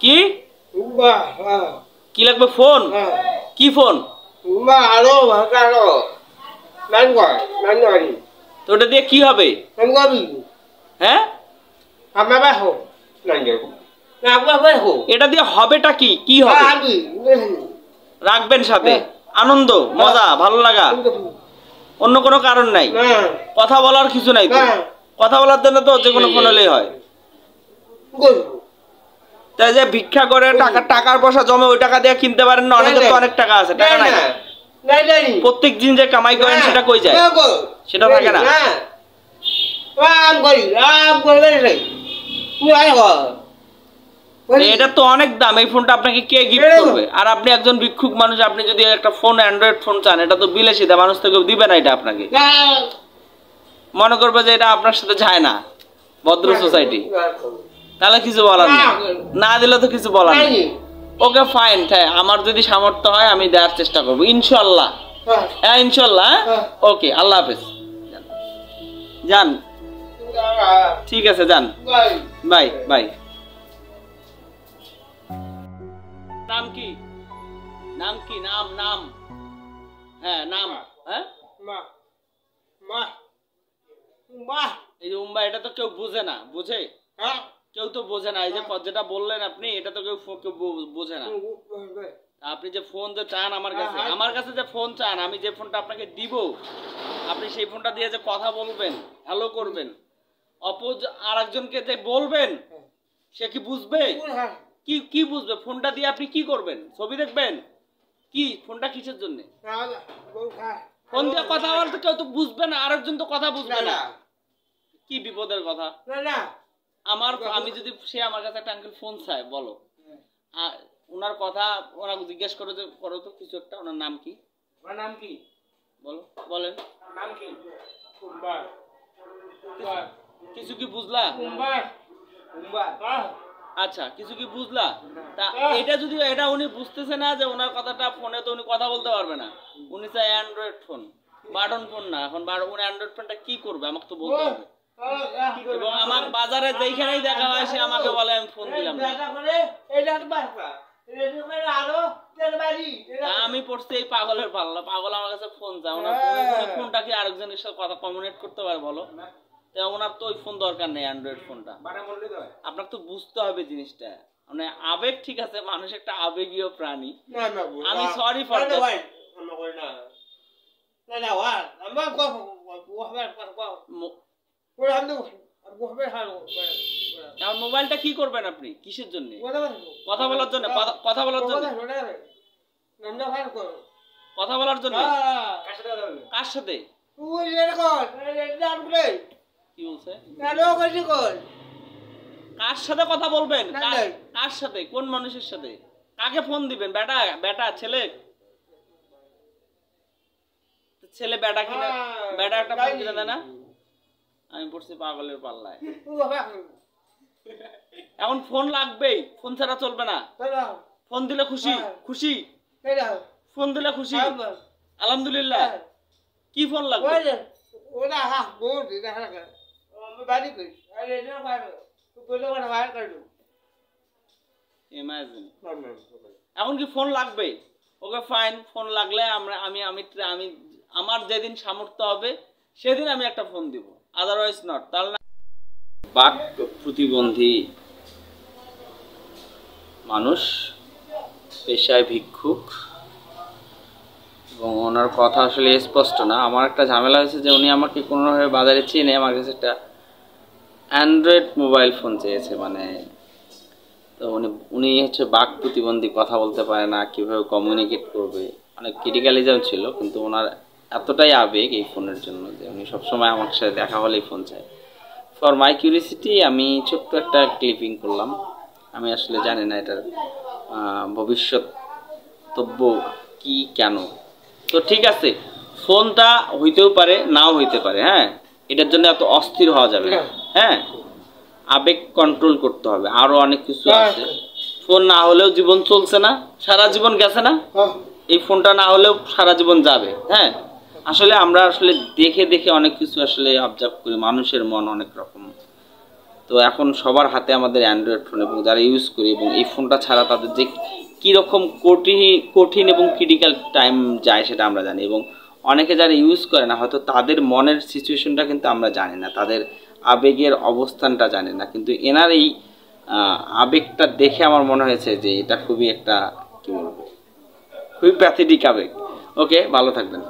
কি কি লাগবে? ফোন? কি ফোন? তো ওটা দিয়ে কি হবে? হ্যাঁ, এটা দিয়ে হবেটা কি? কি হবে? রাখবেন সাথে আনন্দ, মজা, ভালো লাগা, অন্য কোনো কারণ নাই? কথা বলার কিছু নাই তো? কথা বলার জন্য তো যে কোনো ফোন হলেই হয়। তাই যে ভিক্ষা করে টাকার পয়সা জমে ওই টাকা দিয়ে কিনতে পারেন না? অনেকের তো অনেক টাকা আছে, টাকা নাই। প্রত্যেক দিন যে কামাই করেন সেটা কই যায়? সেটা থাকে না। এটা তো অনেক দাম। এই ফোনটা আপনাকে কে গিফট করবে? আর আপনি একজন ভিক্ষুক মানুষ, আপনি যদি একটা ফোন, অ্যান্ড্রয়েড ফোন চান, এটা তো বিলাসী দাম, মানুষ তো কেউ দিবে না এটা আপনাকে। মনে করবে যে এটা আপনার সাথে যায় না, ভদ্র সোসাইটি। তাহলে কিছু বলার নেই, না দিলে তো কিছু বলার নেই। ওকে ফাইন, আমার যদি সামর্থ্য হয় আমি দেওয়ার চেষ্টা করবো ইনশাল্লাহ। হ্যাঁ ইনশাল্লাহ। ওকে, আল্লাহ হাফেজ। যান, ঠিক আছে, যান, বাই বাই। নাম কি? নাম কি? নাম নাম হ্যাঁ নাম। হ্যাঁ এই যে উম্বা, এটা তো কেউ বোঝে না। বুঝে? কেউ তো বোঝে না। এই যে যেটা বললেন আপনি, এটা তো কেউ বোঝে না। আপনি যে ফোন যে চান আমার কাছে যে ফোন চান, আমি যে ফোনটা আপনাকে দিব, আপনি সেই ফোনটা দিয়ে যে কথা বলবেন, হ্যালো করবেন, অপোজ আর একজনকে যে বলবেন, সে কি বুঝবে? কি কি বুঝবে? ফোনটা দিয়ে আপনি কি করবেন? ছবি দেখবেন? কি ফোনটা কিসের জন্য? ফোন দিয়ে কথা বলতে কেউ তো বুঝবে না, আরেকজন তো কথা বুঝবে না। কি বিপদের কথা! আমি যদি সে আমার কাছে একটা আঙ্কেল ফোন চায়, বলো, ওনার কথা ওরা জিজ্ঞেস করো যে করো তো কিছু একটা, ওনার নাম কি? ওনার নাম কি বলো, বলেন নাম কি? কিছু কি বুঝলা? আচ্ছা, কিছু কি বুঝলা? তা এটা যদি এটা উনি বুঝতেছে না যে ওনার কথাটা ফোনে তো উনি কথা বলতে পারবে না। উনি চায় অ্যান্ড্রয়েড ফোন, বাটন ফোন না। এখন উনি অ্যান্ড্রয়েড ফোনটা কি করবে আমাকে তো বলতে হবে। এবং আমার বাজারে যেখানেই দেখা হয় সে আমাকে বলে আমি ফোন দিলাম না। আমি পড়ছি এই পাগলের পাল্লা। পাগল আমার কাছে ফোন চায়, ওনার ফোনটা কি আরেকজনের সাথে কথা কমিউনিকেট করতে পারে বলো? ওনার তো ওই ফোন দরকার নেই, অ্যান্ড্রয়েড ফোনটা। আপনাকে তো বুঝতে হবে জিনিসটা, মানে আবেগ। ঠিক আছে, মানুষ একটা আবেগীয় প্রাণী। আমি সরি ফর দ্যাট। মোবাইলটা কি করবেন আপনি? কিসের জন্য? কথা বলার জন্য? কথা বলার জন্য? কথা বলার জন্য? কার সাথে? কি বলছে? কার সাথে কথা বলবেন? কার সাথে? কোন মানুষের সাথে? কাকে ফোন দিবেন? বেটা ছেলে? ছেলে বেটা কিনা? বেটা একটা ফোন কিনে দেয় না? আমি পড়ছি পাগলের পাল্লায়। এখন ফোন লাগবেই, ফোন ছাড়া চলবে না। ফোন দিলে খুশি? খুশি? ফোন দিলে খুশি? আলহামদুলিল্লাহ। কি ফোন লাগবে? এখন কি ফোন লাগবে? ওকে ফাইন, ফোন লাগলে আমি আমার যেদিন সামর্থ্য হবে সেদিন আমি একটা ফোন দিব, আদারওয়াইজ নট। তাহলে বাক প্রতিবন্ধী মানুষ, পেশায় ভিক্ষুক, এবং ওনার কথা আসলে স্পষ্ট না। আমার একটা ঝামেলা হয়েছে যে উনি আমাকে কোনোভাবে বাজারে চেনে, আমার কাছে একটা অ্যান্ড্রয়েড মোবাইল ফোন চেয়েছে। মানে তো উনি হচ্ছে বাক প্রতিবন্ধী, কথা বলতে পারে না, কীভাবে কমিউনিকেট করবে, অনেক ক্রিটিক্যালিজম ছিল। কিন্তু ওনার এতটাই আবেগ এই ফোনের জন্য যে উনি সবসময় আমার সাথে দেখা হলেই ফোন চায়। ফর মাই কিউরিসিটি আমি ছোট্ট একটা ক্লিপিং করলাম। আমি আসলে জানি না এটার ভবিষ্যৎ কি, কেন। তো ঠিক আছে, ফোনটা হইতেও পারে, নাও হইতে পারে। হ্যাঁ, এটার জন্য এত অস্থির হওয়া যাবে না। হ্যাঁ, আবেগ কন্ট্রোল করতে হবে। আরো অনেক কিছু আছে। ফোন না হলেও জীবন চলছে না, সারা জীবন গেছে না। এই ফোনটা না হলেও সারা জীবন যাবে। হ্যাঁ, আসলে আমরা আসলে দেখে দেখে অনেক কিছু আসলে অবজার্ভ করি। মানুষের মন অনেক রকম। তো এখন সবার হাতে আমাদের অ্যান্ড্রয়েড ফোন, এবং যারা ইউজ করি, এবং এই ফোনটা ছাড়া তাদের যে কীরকম কঠিন এবং ক্রিটিক্যাল টাইম যায় সেটা আমরা জানি। এবং অনেকে যারা ইউজ করে না, হয়তো তাদের মনের সিচুয়েশনটা কিন্তু আমরা জানি না, তাদের আবেগের অবস্থানটা জানি না, কিন্তু এনার এই আবেগটা দেখে আমার মনে হয়েছে যে এটা খুবই একটা, কী বলবো, খুবই প্যাথেটিক আবেগ। ওকে, ভালো থাকবেন।